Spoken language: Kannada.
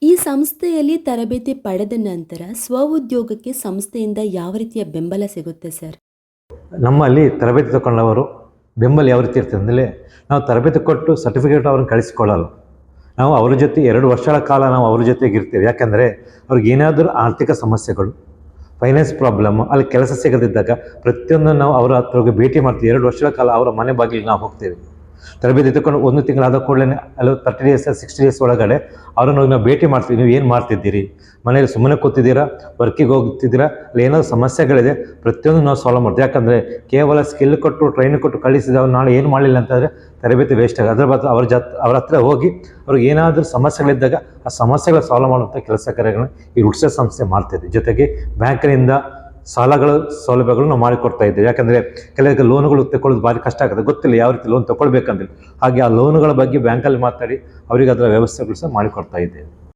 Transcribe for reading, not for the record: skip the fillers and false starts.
ಈ ಸಂಸ್ಥೆಯಲ್ಲಿ ತರಬೇತಿ ಪಡೆದ ನಂತರ ಸ್ವಉದ್ಯೋಗಕ್ಕೆ ಸಂಸ್ಥೆಯಿಂದ ಯಾವ ರೀತಿಯ ಬೆಂಬಲ ಸಿಗುತ್ತೆ ಸರ್? ನಮ್ಮಲ್ಲಿ ತರಬೇತಿ ತಗೊಂಡವರು ಬೆಂಬಲ ಯಾವ ರೀತಿ ಇರ್ತದೆ ಅಂದರೆ, ನಾವು ತರಬೇತಿ ಕೊಟ್ಟು ಸರ್ಟಿಫಿಕೇಟ್ ಅವ್ರನ್ನ ಕಳಿಸಿಕೊಳ್ಳಲ್ಲ. ನಾವು ಅವ್ರ ಜೊತೆ 2 ವರ್ಷಗಳ ಕಾಲ ನಾವು ಅವ್ರ ಜೊತೆಗೆ ಇರ್ತೀವಿ. ಯಾಕೆಂದರೆ ಅವ್ರಿಗೆ ಏನಾದರೂ ಆರ್ಥಿಕ ಸಮಸ್ಯೆಗಳು, ಫೈನಾನ್ಸ್ ಪ್ರಾಬ್ಲಮ್ಮು, ಅಲ್ಲಿ ಕೆಲಸ ಸಿಗದಿದ್ದಾಗ ಪ್ರತಿಯೊಂದು ನಾವು ಅವರ ಹತ್ರ ಹೋಗಿ ಭೇಟಿ ಮಾಡ್ತೀವಿ. 2 ವರ್ಷಗಳ ಕಾಲ ಅವರ ಮನೆ ಬಾಗಿಲಿಗೆ ನಾವು ಹೋಗ್ತೇವೆ. ತರಬೇತಿ ತಗೊಂಡು 1 ತಿಂಗಳಾದ ಕೂಡಲೇ ಅಲ್ಲಿ 30 ಡೇಸ್ 60 ಡೇಸ್ ಒಳಗಡೆ ಅವರನ್ನು ಹೋಗಿ ನಾವು ಭೇಟಿ ಮಾಡ್ತೀವಿ. ನೀವು ಏನು ಮಾಡ್ತಿದ್ದೀರಿ, ಮನೇಲಿ ಸುಮ್ಮನೆ ಕೂತಿದ್ದೀರಾ, ವರ್ಕಿಗೆ ಹೋಗ್ತಿದ್ದೀರಾ, ಅಲ್ಲಿ ಏನಾದರೂ ಸಮಸ್ಯೆಗಳಿದೆ, ಪ್ರತಿಯೊಂದು ನಾವು ಸಾಲ್ವ್ ಮಾಡ್ತೀವಿ. ಯಾಕಂದರೆ ಕೇವಲ ಸ್ಕಿಲ್ ಕೊಟ್ಟು ಟ್ರೈನಿಂಗ್ ಕೊಟ್ಟು ಕಳಿಸಿದವ್ರು ನಾಳೆ ಏನು ಮಾಡಲಿಲ್ಲ ಅಂತಂದರೆ ತರಬೇತಿ ವೇಸ್ಟ್ ಆಗುತ್ತೆ. ಅದರ ಬದಲು ಅವ್ರ ಹತ್ರ ಹೋಗಿ ಅವ್ರಿಗೆ ಏನಾದರೂ ಸಮಸ್ಯೆಗಳಿದ್ದಾಗ ಆ ಸಮಸ್ಯೆಗಳ ಸಾಲ್ವ್ ಮಾಡುವಂಥ ಕೆಲಸ ಕಾರ್ಯಗಳನ್ನ ಈ ರುಡ್ಸೆ ಸಂಸ್ಥೆ ಮಾಡ್ತಿದೆ. ಜೊತೆಗೆ ಬ್ಯಾಂಕಿನಿಂದ ಸಾಲಗಳ ಸೌಲಭ್ಯಗಳು ನಾವು ಮಾಡಿಕೊಡ್ತಾ ಇದ್ದೇವೆ. ಯಾಕಂದರೆ ಕೆಲವರಿಗೆ ಲೋನುಗಳು ತಗೊಳ್ಳೋದು ಭಾರಿ ಕಷ್ಟ ಆಗುತ್ತೆ, ಗೊತ್ತಿಲ್ಲ ಯಾವ ರೀತಿ ಲೋನ್ ತೊಗೊಳ್ಬೇಕಂದ್ರೆ. ಹಾಗೆ ಆ ಲೋನುಗಳ ಬಗ್ಗೆ ಬ್ಯಾಂಕಲ್ಲಿ ಮಾತಾಡಿ ಅವರಿಗೆ ಅದರ ವ್ಯವಸ್ಥೆಗಳು ಸಹ ಮಾಡಿಕೊಡ್ತಾ ಇದ್ದೇವೆ.